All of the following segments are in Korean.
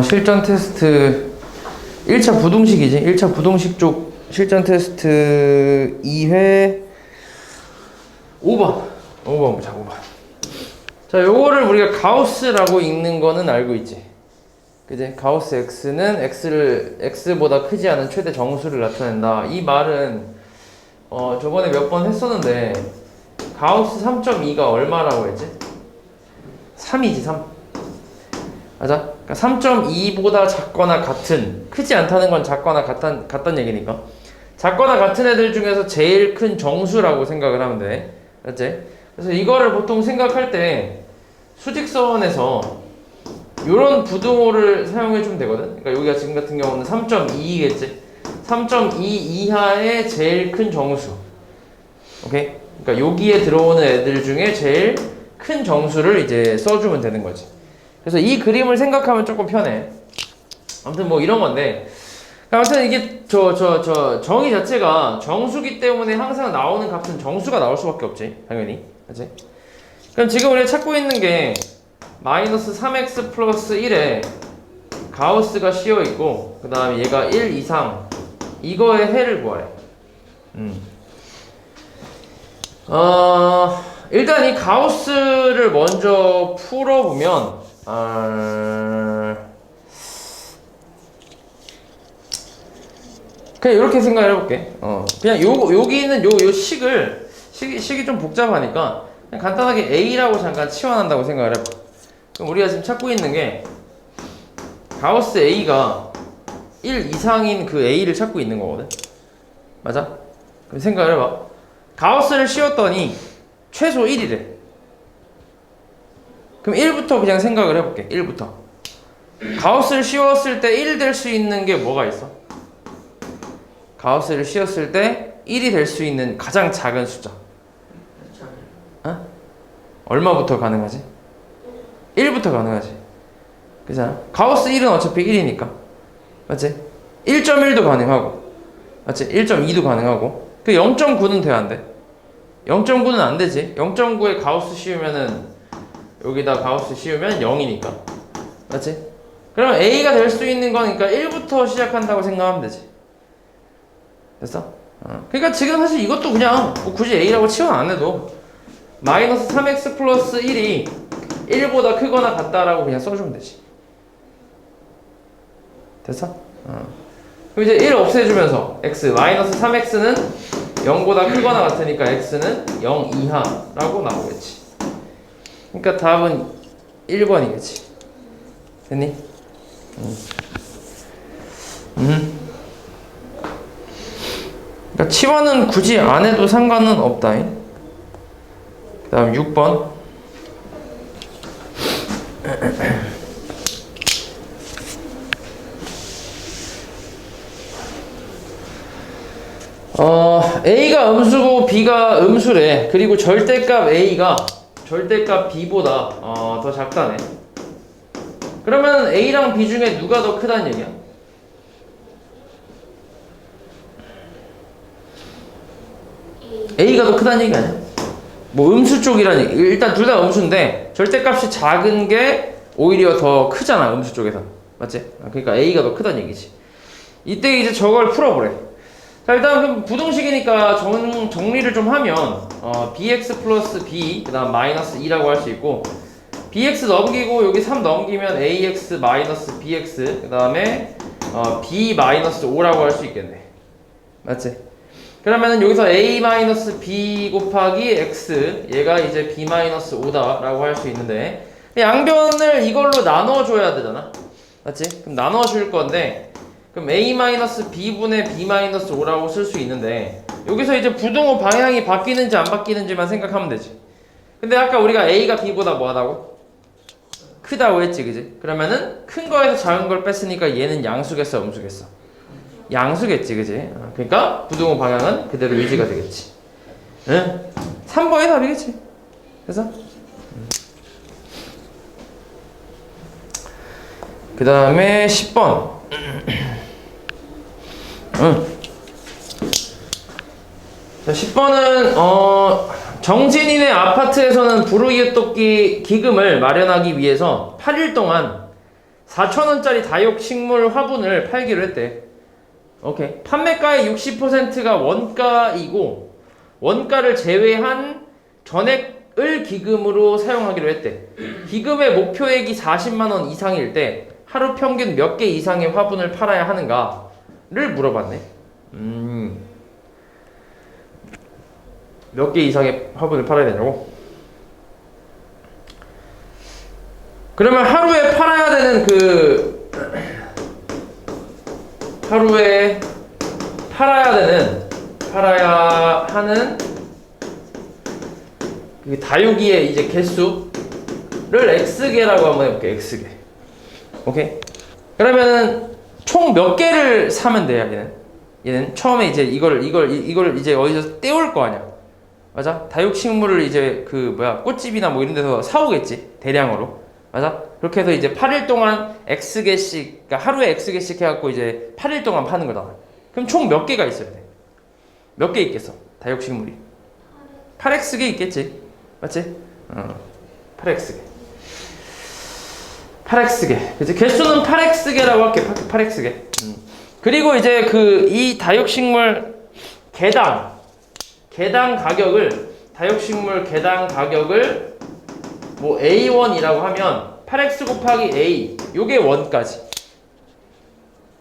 실전 테스트 1차 부동식이지. 1차 부동식 쪽 실전 테스트 2회 5번 보자. 5번. 자, 요거를 우리가 가우스라고 읽는 거는 알고 있지. 그지? 가우스 x는 x보다 크지 않은 최대 정수를 나타낸다. 이 말은 저번에 몇 번 했었는데 가우스 3.2가 얼마라고 했지? 3이지 3. 맞아? 그러니까 3.2보다 작거나 같은, 크지 않다는 건 작거나 같단 얘기니까. 작거나 같은 애들 중에서 제일 큰 정수라고 생각을 하면 돼. 맞지? 그래서 이거를 보통 생각할 때 수직선에서 요런 부등호를 사용해 주면 되거든. 그러니까 여기가 지금 같은 경우는 3.2겠지. 3.2 이하의 제일 큰 정수. 오케이? 그러니까 여기에 들어오는 애들 중에 제일 큰 정수를 이제 써주면 되는 거지. 그래서 이 그림을 생각하면 조금 편해. 아무튼 뭐 이런 건데. 아무튼 이게 정의 자체가 정수기 때문에 항상 나오는 값은 정수가 나올 수밖에 없지. 당연히. 그치? 그럼 지금 우리가 찾고 있는 게 마이너스 3x 플러스 1에 가우스가 씌어 있고, 그 다음에 얘가 1 이상, 이거의 해를 구하래. 일단 이 가우스를 먼저 풀어보면, 그냥 이렇게 생각을 해볼게. 그냥 여기 있는 요 식이 좀 복잡하니까, 그냥 간단하게 A라고 잠깐 치환한다고 생각을 해봐. 그럼 우리가 지금 찾고 있는 게 가우스 A가 1 이상인 그 A를 찾고 있는 거거든. 맞아? 그럼 생각을 해봐. 가우스를 씌웠더니 최소 1이래. 그럼 1부터 그냥 생각을 해볼게. 1부터. 가우스를 씌웠을 때 1 될 수 있는 게 뭐가 있어? 가우스를 씌웠을 때 1이 될 수 있는 가장 작은 숫자. 얼마부터 가능하지? 1부터 가능하지. 그잖아. 가우스 1은 어차피 1이니까. 맞지? 1.1도 가능하고. 맞지? 1.2도 가능하고. 그 0.9는 돼, 안 돼? 0.9는 안 되지. 0.9에 가우스 씌우면은, 여기다 가우스 씌우면 0이니까. 맞지? 그러면 A가 될 수 있는 거니까 1부터 시작한다고 생각하면 되지. 됐어? 그러니까 지금 사실 이것도 그냥 뭐 굳이 A라고 치환 안 해도 마이너스 3x 플러스 1이 1보다 크거나 같다라고 그냥 써주면 되지. 됐어? 그럼 이제 1 없애주면서 x 마이너스 3x는 0보다 크거나 같으니까 x는 0 이하라고 나오겠지. 그러니까 답은 1번이겠지. 됐니? 그러니까 치환은 굳이 안 해도 상관은 없다. 그 다음 6번. A가 음수고 B가 음수래. 그리고 절대값 A가 절대값 B보다 더 작다네. 그러면 A랑 B 중에 누가 더 크다는 얘기야? A가 더 크다는 얘기 아니야? 뭐 음수 쪽이라는 얘기. 일단 둘 다 음수인데 절대값이 작은 게 오히려 더 크잖아, 음수 쪽에서. 맞지? 그러니까 A가 더 크다는 얘기지. 이때 이제 저걸 풀어보래. 자, 일단 부동식이니까 정리를 좀 하면 bx 플러스 b 그 다음 마이너스 2라고 할 수 있고, bx 넘기고 여기 3 넘기면 ax 마이너스 bx 그 다음에 b 마이너스 5라고 할 수 있겠네. 맞지? 그러면은 여기서 a 마이너스 b 곱하기 x, 얘가 이제 b 마이너스 5다 라고 할 수 있는데, 양변을 이걸로 나눠줘야 되잖아. 맞지? 그럼 나눠줄 건데, 그럼 a-b분의 b-5라고 쓸 수 있는데, 여기서 이제 부등호 방향이 바뀌는지 안 바뀌는지만 생각하면 되지. 근데 아까 우리가 a가 b보다 뭐 하다고? 크다고 했지, 그지? 그러면은 큰 거에서 작은 걸 뺐으니까 얘는 양수겠어, 음수겠어? 양수겠지, 그지? 그러니까 부등호 방향은 그대로 유지가 되겠지. 응? 3번이 답이겠지. 그래서 그 다음에 10번. 자, 10번은 정진이네 아파트에서는 불우이웃돕기 기금을 마련하기 위해서 8일 동안 4,000원짜리 다육 식물 화분을 팔기로 했대. 오케이. 판매가의 60%가 원가이고 원가를 제외한 전액을 기금으로 사용하기로 했대. 기금의 목표액이 40만 원 이상일 때 하루 평균 몇 개 이상의 화분을 팔아야 하는가를 물어봤네. 몇 개 이상의 화분을 팔아야 되냐고? 그러면 하루에 팔아야 되는 하루에 팔아야 하는 그 다육이의 이제 개수를 X개라고 한번 해볼게. X개. 오케이? 그러면은 총 몇 개를 사면 돼요, 얘는 처음에 이제 이걸 이제 어디서 떼올 거 아니야. 맞아? 다육식물을 이제 꽃집이나 뭐 이런 데서 사오겠지. 대량으로. 맞아? 그렇게 해서 이제 8일 동안 X개씩, 그러니까 하루에 X개씩 해갖고 이제 8일 동안 파는 거다. 그럼 총 몇 개가 있어야 돼? 몇 개 있겠어? 다육식물이. 8X개 있겠지. 맞지? 8X개. 8X개. 그치? 개수는 8X개라고 할게. 8X개. 그리고 이제 이 다육식물 개당 가격을, 다육식물 개당 가격을 뭐 A1이라고 하면 8X 곱하기 A, 요게 원까지.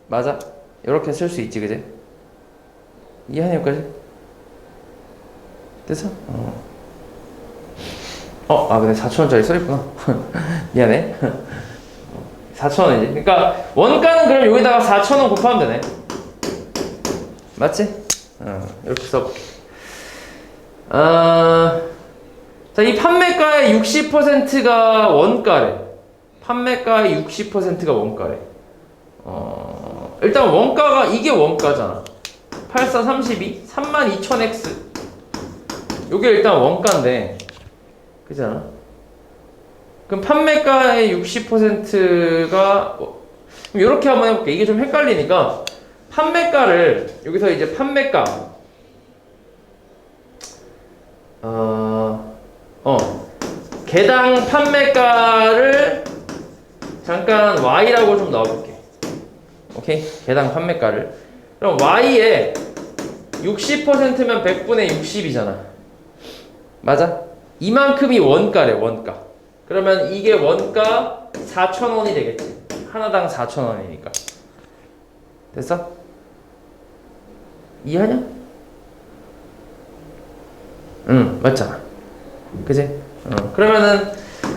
맞아? 이렇게 쓸 수 있지, 그지? 이해하냐, 여기까지? 됐어? 근데 4,000원짜리 써있구나. 미안해. 4,000원이지. 그러니까 원가는 그럼 여기다가 4,000원 곱하면 되네. 맞지? 이렇게 써볼게. 자, 이 판매가의 60%가 원가래. 판매가의 60%가 원가래. 일단 원가가, 이게 원가잖아. 8432, 32,000X. 요게 일단 원가인데, 그잖아. 그럼 판매가의 60%가, 이렇게 한번 해볼게. 이게 좀 헷갈리니까, 판매가를, 여기서 이제 판매가, 개당 판매가를 잠깐 Y라고 좀 넣어볼게. 오케이? 개당 판매가를. 그럼 Y에 60%면 100분의 60이잖아. 맞아? 이만큼이 원가래, 원가. 그러면 이게 원가 4,000원이 되겠지. 하나당 4,000원이니까. 됐어? 이해하냐? 맞잖아. 그지? 그러면은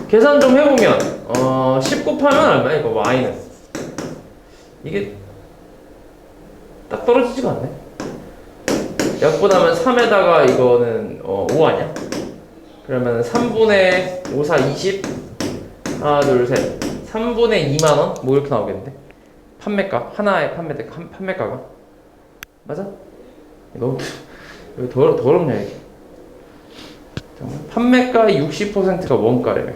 계산 좀 해보면 10 곱하면 얼마야 이거 Y는? 이게 딱 떨어지지가 않네. 약분하면 3에다가 이거는 5 아니야? 그러면 3분의 5, 4, 20 하나 둘 셋 3분의 2만원? 뭐 이렇게 나오겠는데? 판매가 하나의 판매가가 맞아? 너무 더럽냐 이게. 판매가의 60%가 원가래.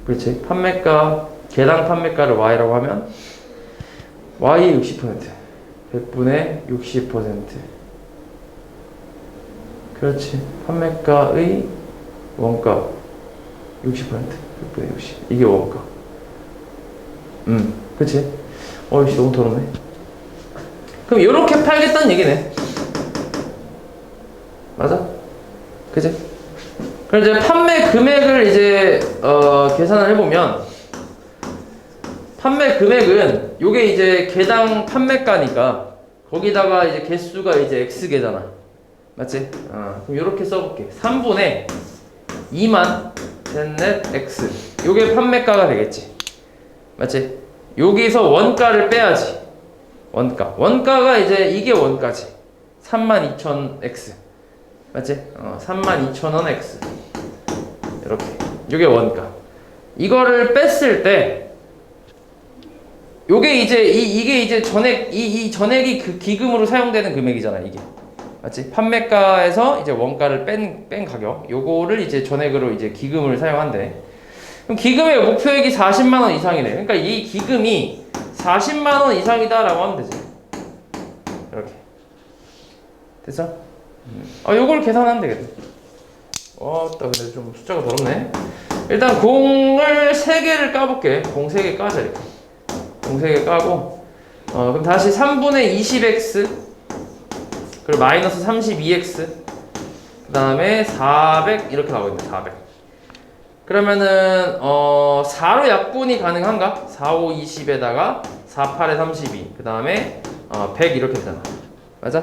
그렇지? 판매가, 개당 판매가를 Y라고 하면 Y의 60%, 100분의 60%. 그렇지? 판매가의 원가 60%, 100분의 60. 이게 원가. 그렇지? 어이씨 너무 더럽네. 그럼 이렇게 팔겠다는 얘기네. 맞아? 그치? 그럼 이제 판매 금액을 이제 계산을 해보면 판매 금액은 요게 이제 개당 판매가니까 거기다가 이제 개수가 이제 X개잖아. 맞지? 그럼 요렇게 써볼게. 3분의 2만 셋넷 X 요게 판매가가 되겠지. 맞지? 여기서 원가를 빼야지. 원가가 이제 이게 원가지. 32,000X. 맞지? 32,000원 X. 이렇게. 요게 원가. 이거를 뺐을 때, 요게 이제, 이게 이제 전액, 이 전액이 그 기금으로 사용되는 금액이잖아, 이게. 맞지? 판매가에서 이제 원가를 뺀 가격. 요거를 이제 전액으로 이제 기금을 사용한대. 그럼 기금의 목표액이 40만원 이상이네. 그러니까 이 기금이 40만원 이상이다라고 하면 되지. 이렇게. 됐어? 요걸 계산하면 되겠네. 근데 좀 숫자가 더럽네. 일단 공을 3개를 까볼게. 공 3개 까자 이렇게. 공 3개 까고 그럼 다시 3분의 20x 그리고 마이너스 32x 그 다음에 400 이렇게 나오겠네. 400. 그러면은 4로 약분이 가능한가? 4, 5, 20에다가 4, 8에 32 그 다음에 100 이렇게 되잖아. 맞아?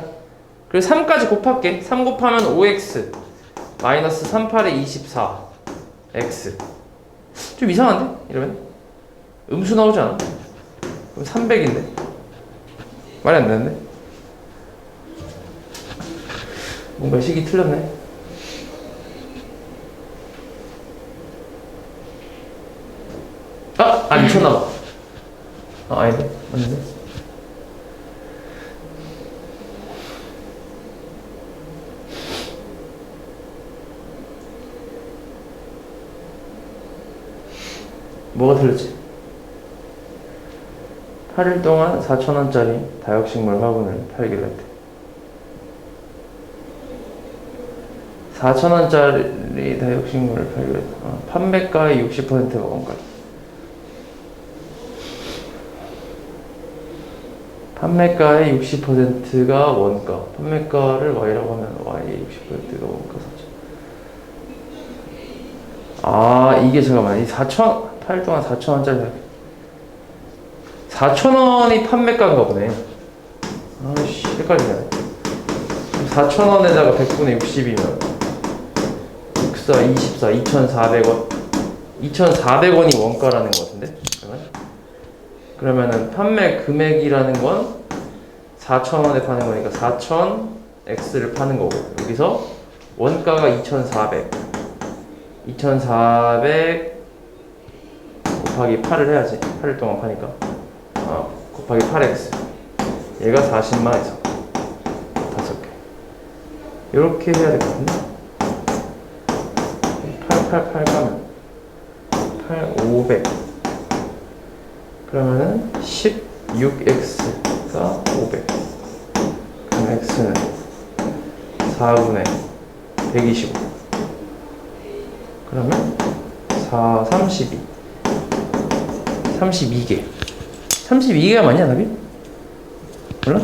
그리고 3까지 곱할게. 3 곱하면 5x 마이너스 3, 8에 24 x 좀 이상한데? 이러면? 음수 나오지 않아? 그럼 300인데? 말이 안 되는데? 뭔가 식이 틀렸네? 미쳤나봐. 아닌데? 맞는데? 뭐가 틀렸지? 8일 동안 4,000원짜리 다육식물 화분을 팔기로 했대. 4,000원짜리 다육식물을 팔기로 했대. 판매가의 60%가 원가. 판매가의 60%가 원가. 판매가를 Y라고 하면 Y의 60%가 원가 사죠. 이게 잠깐만. 이 8일 동안 4,000원짜리 4,000원이 판매가인가 보네. 아씨, 헷갈리네. 4,000원에다가 100분의 60이면 64, 24, 2,400원. 2,400원이 원가라는 것 같은데? 그러면은 판매 금액이라는 건 4,000원에 파는 거니까 4,000x를 파는 거고, 여기서 원가가 2,400. 2,400 곱하기 8을 해야지. 8일 동안 파니까. 곱하기 8x. 얘가 40만 이상. 5개. 이렇게 해야 될 것 같은데? 8 가면 8, 500. 그러면은 16x가 500. 그럼 x는 4분의 125. 그러면 4, 32. 32개. 32개가 맞냐, 답이? 몰라?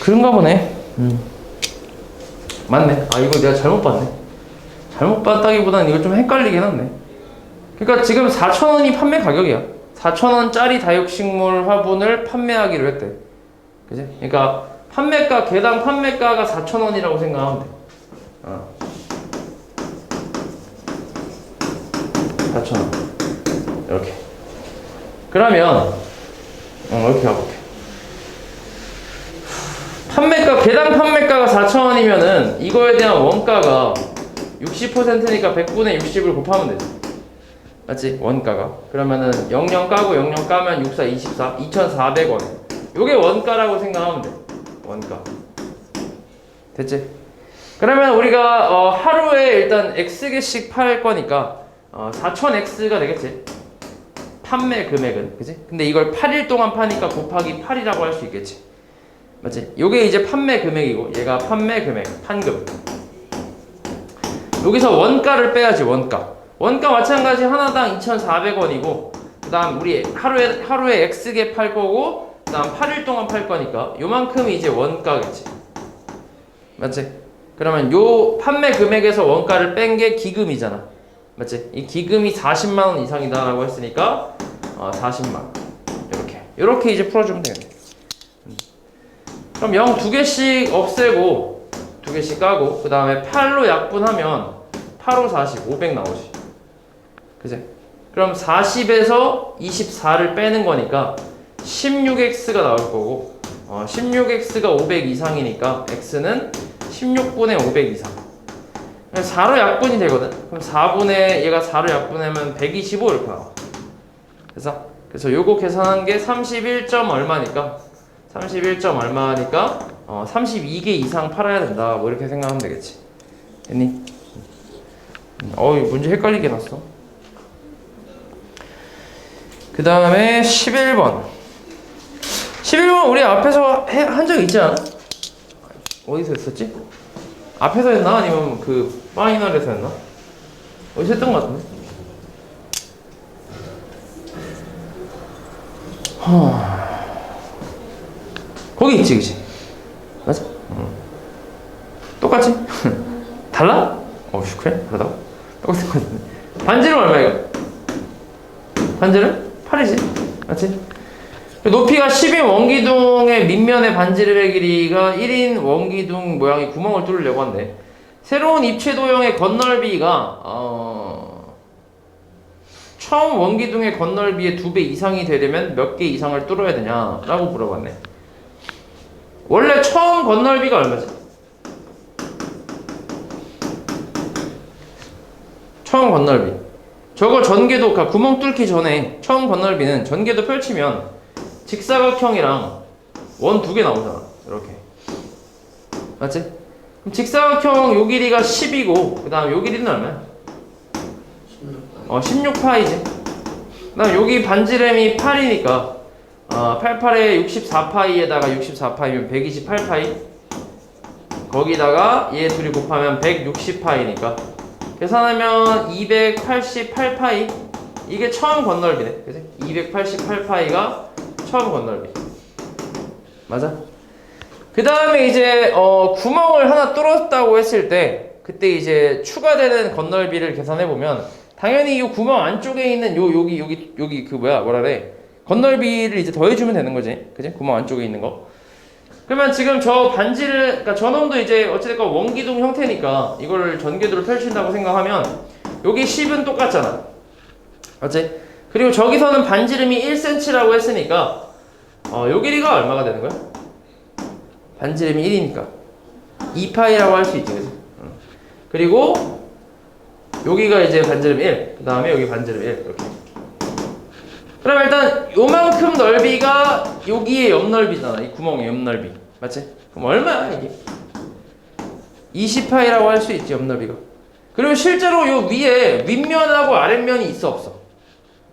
그런가 보네. 맞네. 이거 내가 잘못 봤네. 잘못 봤다기보다는 이거 좀 헷갈리긴 한데. 그러니까 지금 4,000원이 판매 가격이야. 4,000원짜리 다육식물 화분을 판매하기로 했대. 그지? 그러니까 판매가, 개당 판매가가 4,000원이라고 생각하면 돼. 4,000원. 이렇게. 그러면 이렇게 가볼게. 개당 판매가가 4,000원이면은 이거에 대한 원가가 60%니까 100분의 60을 곱하면 되지. 맞지? 원가가. 그러면은 00 까고 00 까면 64, 24, 2,400원. 요게 원가라고 생각하면 돼. 원가. 됐지? 그러면 우리가 하루에 일단 X개씩 팔 거니까 4,000X가 되겠지? 판매 금액은. 그치? 근데 이걸 8일 동안 파니까 곱하기 8이라고 할 수 있겠지? 맞지? 요게 이제 판매 금액이고, 얘가 판매 금액, 판금. 여기서 원가를 빼야지. 원가 마찬가지 하나당 2,400원이고, 그 다음 우리 하루에 X개 팔 거고, 그 다음 8일 동안 팔 거니까 요만큼이 이제 원가겠지. 맞지? 그러면 요 판매 금액에서 원가를 뺀 게 기금이잖아. 맞지? 이 기금이 40만원 이상이다 라고 했으니까 40만원. 이렇게 이제 풀어주면 되겠네. 그럼 0 2개씩 없애고 2개씩 까고, 그 다음에 8로 약분하면 8, 5, 40, 500 나오지. 그치? 그럼 40에서 24를 빼는 거니까 16x가 나올 거고, 16x가 500 이상이니까 x는 16분의 500 이상. 4로 약분이 되거든. 그럼 4분의 얘가 4로 약분하면 125 이렇게 나와. 그래서 요거 계산한 게 31. 얼마니까 31. 얼마니까 32개 이상 팔아야 된다. 뭐 이렇게 생각하면 되겠지. 됐니? 문제 헷갈리게 났어. 그 다음에 11번. 11번 우리 앞에서 한 적 있지 않아? 어디서 했었지? 앞에서 했나? 아니면 그 파이널에서 했나? 어디서 했던 것 같은데? 거기 있지, 그치? 맞아? 똑같지? 달라? 그래? 다르다고? 똑같은 것 같은데. 반지름 얼마야, 이거? 반지름? 8이지? 맞지? 높이가 10인 원기둥의 밑면의 반지름의 길이가 1인 원기둥 모양의 구멍을 뚫으려고 한대. 새로운 입체 도형의 건널비가 처음 원기둥의 건널비의 2배 이상이 되려면 몇 개 이상을 뚫어야 되냐라고 물어봤네. 원래 처음 건널비가 얼마지? 처음 건널비. 저거 전개도, 그러니까 구멍 뚫기 전에 처음 건널비는 전개도 펼치면 직사각형이랑 원 2개 나오잖아. 이렇게. 맞지? 그럼 직사각형 요 길이가 10이고, 그 다음 요 길이는 얼마야? 16파이지. 그 다음 여기 반지름이 8이니까 88에 64파이에다가 64파이면 128파이, 거기다가 얘 둘이 곱하면 160파이니까 계산하면 288파이. 이게 처음 건널비네. 그치? 288파이가 처음 건널비. 맞아? 그 다음에 이제 구멍을 하나 뚫었다고 했을 때 그때 이제 추가되는 건널비를 계산해보면 당연히 이 구멍 안쪽에 있는 여기 그 뭐라 그래, 건널비를 이제 더해주면 되는 거지. 그지? 구멍 안쪽에 있는 거. 그러면 지금 저 반지를, 그러니까 저놈도 이제 어찌됐건 원기둥 형태니까 이걸 전개도를 펼친다고 생각하면 여기 10은 똑같잖아. 맞지? 그리고 저기서는 반지름이 1cm라고 했으니까 요 길이가 얼마가 되는 거야? 반지름이 1이니까 2파이라고 할 수 있지. 그치? 그리고 여기가 이제 반지름 1, 그 다음에 여기 반지름 1, 이렇게. 그럼 일단 요만큼 넓이가 여기의 옆넓이잖아. 이 구멍의 옆넓이. 맞지? 그럼 얼마야 이게? 20파이라고 할 수 있지, 옆넓이가. 그리고 실제로 요 위에 윗면하고 아랫면이 있어, 없어?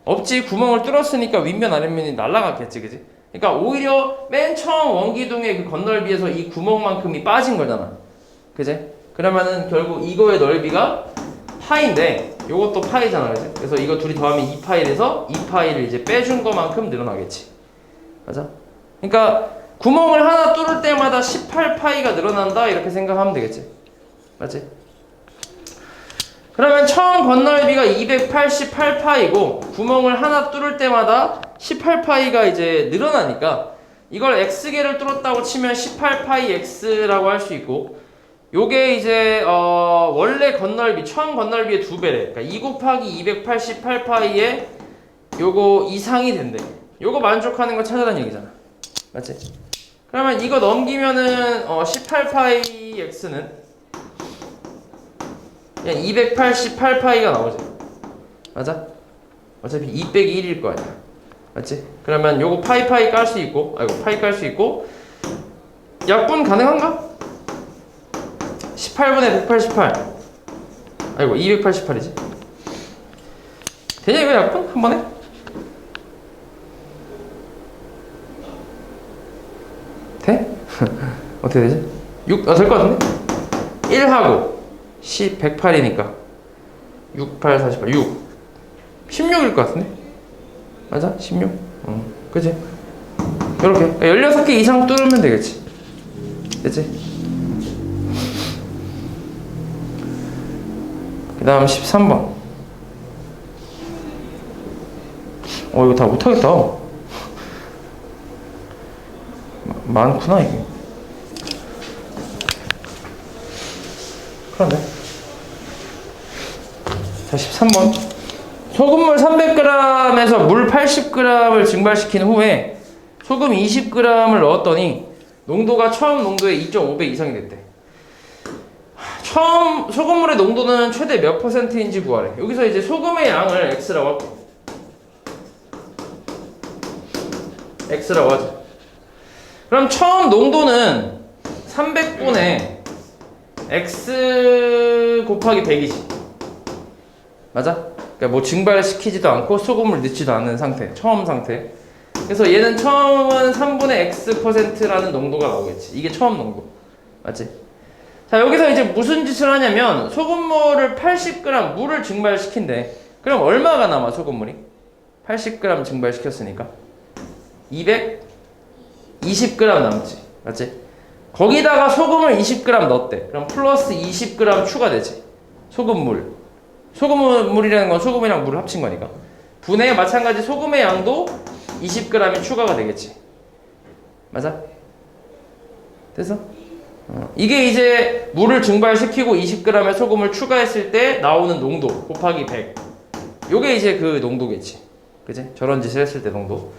없지. 구멍을 뚫었으니까 윗면 아랫면이 날아갔겠지, 그지? 그러니까 오히려 맨 처음 원기둥의 그 건널비에서 이 구멍만큼이 빠진 거잖아. 그지? 그러면은 결국 이거의 넓이가 파인데 요것도 파이잖아. 그치? 그래서 이거 둘이 더하면 2파이에서 2파이를 이제 빼준 것만큼 늘어나겠지. 맞아? 그러니까 구멍을 하나 뚫을 때마다 18파이가 늘어난다 이렇게 생각하면 되겠지. 맞지? 그러면 처음 건널비가 288파이고 구멍을 하나 뚫을 때마다 18파이가 이제 늘어나니까 이걸 x개를 뚫었다고 치면 18파이 x라고 할 수 있고, 요게 이제 원래 건널비, 처음 건널비의 2배래. 그러니까 2 곱하기 288파이에 요거 이상이 된대. 요거 만족하는 거 찾아라는 얘기잖아. 맞지? 그러면 이거 넘기면은 18파이 x는 그냥 288파이가 나오지. 맞아? 어차피 2 빼기 1일 거 아니야. 맞지? 그러면 요거 파이 깔 수 있고, 파이 깔 수 있고, 약분 가능한가? 18분의 188. 288이지. 되냐 이거 약분? 한 번에? 돼? 어떻게 되지? 6, 될 것 같은데? 1하고 10, 108이니까 6, 8, 48, 6 16일 것 같은데? 맞아? 16? 그치? 이렇게 16개 이상 뚫으면 되겠지. 됐지? 그 다음 13번. 이거 다 못하겠다. 많구나 이게. 그러네. 자, 13번. 소금물 300g에서 물 80g을 증발시킨 후에 소금 20g을 넣었더니 농도가 처음 농도의 2.5배 이상이 됐대. 처음 소금물의 농도는 최대 몇 %인지 구하래. 여기서 이제 소금의 양을 x라고 할게. x라고 하자. 그럼 처음 농도는 300분의 x 곱하기 100이지. 맞아? 그러니까 뭐 증발시키지도 않고 소금을 넣지도 않는 상태. 처음 상태. 그래서 얘는 처음은 3분의 x%라는 농도가 나오겠지. 이게 처음 농도. 맞지? 자, 여기서 이제 무슨 짓을 하냐면 소금물을 80g 물을 증발시킨대. 그럼 얼마가 남아 소금물이? 80g 증발시켰으니까 220g 남지. 맞지? 거기다가 소금을 20g 넣었대. 그럼 플러스 20g 추가되지. 소금물. 소금물이라는 건 소금이랑 물을 합친 거니까. 분해 마찬가지 소금의 양도 20g이 추가가 되겠지. 맞아? 됐어? 이게 이제 물을 증발시키고 20g의 소금을 추가했을 때 나오는 농도 곱하기 100. 요게 이제 그 농도겠지. 그지? 저런 짓을 했을 때 농도.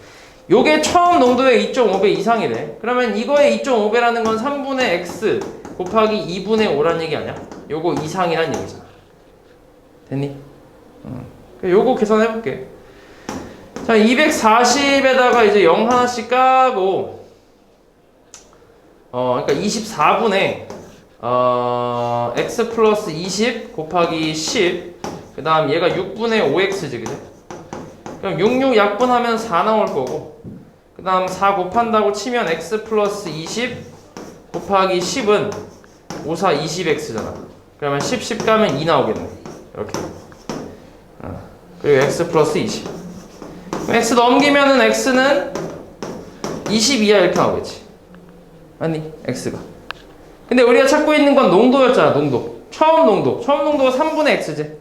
요게 처음 농도의 2.5배 이상이래. 그러면 이거의 2.5배라는 건 3분의 x 곱하기 2분의 5란 얘기 아니야? 요거 이상이란 얘기잖아. 됐니? 요거 계산해볼게. 자, 240에다가 이제 0 하나씩 까고, 그러니까 24분의, x 플러스 20 곱하기 10, 그 다음 얘가 6분의 5x지, 그지? 그럼 66 약분하면 4 나올 거고, 그 다음 4 곱한다고 치면 x 플러스 20 곱하기 10은 5, 4, 20x잖아. 그러면 10, 10 가면 2 나오겠네. 이렇게. 그리고 x 플러스 20. x 넘기면은 x는 22야 이렇게 나오겠지. 아니, x가. 근데 우리가 찾고 있는 건 농도였잖아, 농도. 처음 농도. 처음 농도가 3분의 x지.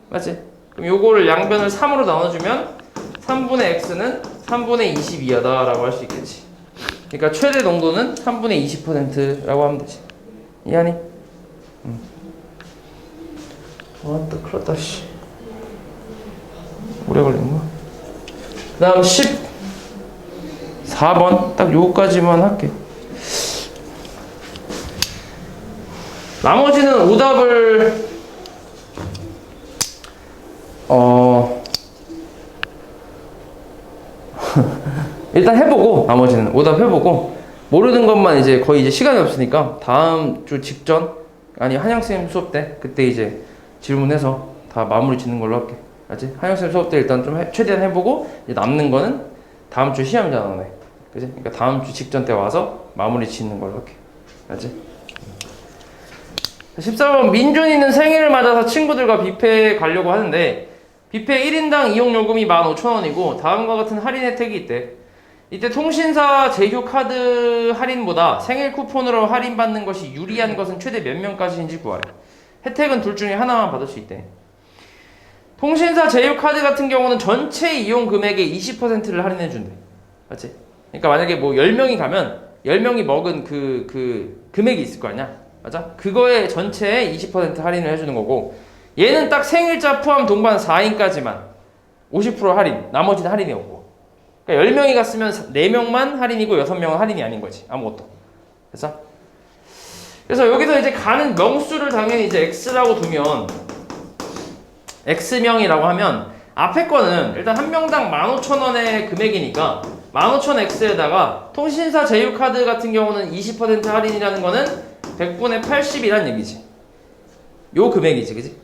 맞지? 그럼 요거를 양변을 3으로 나눠주면 3분의 x는 3분의 22야다 라고 할 수 있겠지. 그러니까 최대 농도는 3분의 20%라고 하면 되지. 이해하니? 또 큰일 났다, 씨. 오래 걸리는구나. 그 다음 14번. 딱 요거까지만 할게. 나머지는 오답을, 일단 해보고, 나머지는 오답 해보고, 모르는 것만 이제 거의 이제 시간이 없으니까, 다음 주 직전, 아니, 한양쌤 수업 때, 그때 이제 질문해서 다 마무리 짓는 걸로 할게. 알지? 한양쌤 수업 때 일단 좀 최대한 해보고, 이제 남는 거는 다음 주 시험이잖아, 너네. 그지? 그러니까 다음 주 직전 때 와서 마무리 짓는 걸로 할게. 알지? 14번, 민준이는 생일을 맞아서 친구들과 뷔페에 가려고 하는데, 뷔페 1인당 이용요금이 15,000원이고, 다음과 같은 할인 혜택이 있대. 이때 통신사 제휴카드 할인보다 생일 쿠폰으로 할인받는 것이 유리한 것은 최대 몇 명까지인지 구하래. 혜택은 둘 중에 하나만 받을 수 있대. 통신사 제휴카드 같은 경우는 전체 이용 금액의 20%를 할인해준대. 맞지? 그러니까 만약에 뭐 10명이 가면 10명이 먹은 그 금액이 있을 거 아니야? 맞아? 그거에 전체에 20% 할인을 해주는 거고, 얘는 딱 생일자 포함 동반 4인까지만 50% 할인, 나머지는 할인이 없고. 그러니까 10명이 갔으면 4명만 할인이고 6명은 할인이 아닌 거지. 아무것도. 그래서 여기서 이제 가는 명수를 당연히 이제 x라고 두면, x명이라고 하면 앞에 거는 일단 한 명당 15,000원의 금액이니까 15,000x에다가 통신사 제휴카드 같은 경우는 20% 할인이라는 거는 100분의 80이란 얘기지. 요 금액이지, 그지?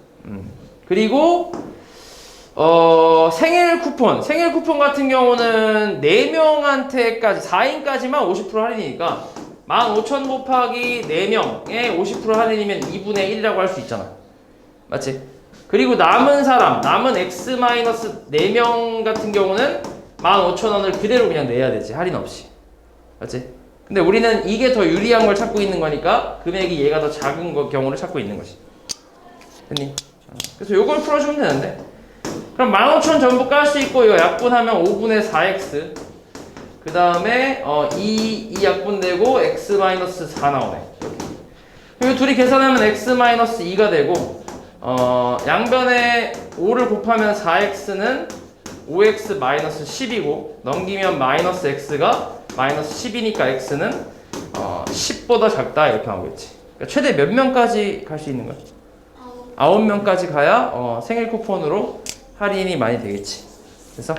그리고 생일 쿠폰 같은 경우는 4명한테까지 4인까지만 50% 할인이니까 15,000 곱하기 4명에 50% 할인이면 2분의 1이라고 할 수 있잖아. 맞지? 그리고 남은 4명 같은 경우는 15,000원을 그대로 그냥 내야 되지. 할인 없이. 맞지? 근데 우리는 이게 더 유리한 걸 찾고 있는 거니까 금액이 얘가 더 작은 경우를 찾고 있는 거지. 됐니? 그래서 요걸 풀어주면 되는데, 그럼 15,000 전부 깔 수 있고, 이거 약분하면 5분의 4x, 그 다음에 2 약분되고 x-4 나오네. 이거 둘이 계산하면 x-2가 되고, 양변에 5를 곱하면 4x는 5x-10이고, 넘기면 마이너스 x가 마이너스 10이니까 x는 10보다 작다 이렇게 나오겠지. 그러니까 최대 몇 명까지 갈 수 있는 거야? 9명까지 가야 생일 쿠폰으로 할인이 많이 되겠지. 그래서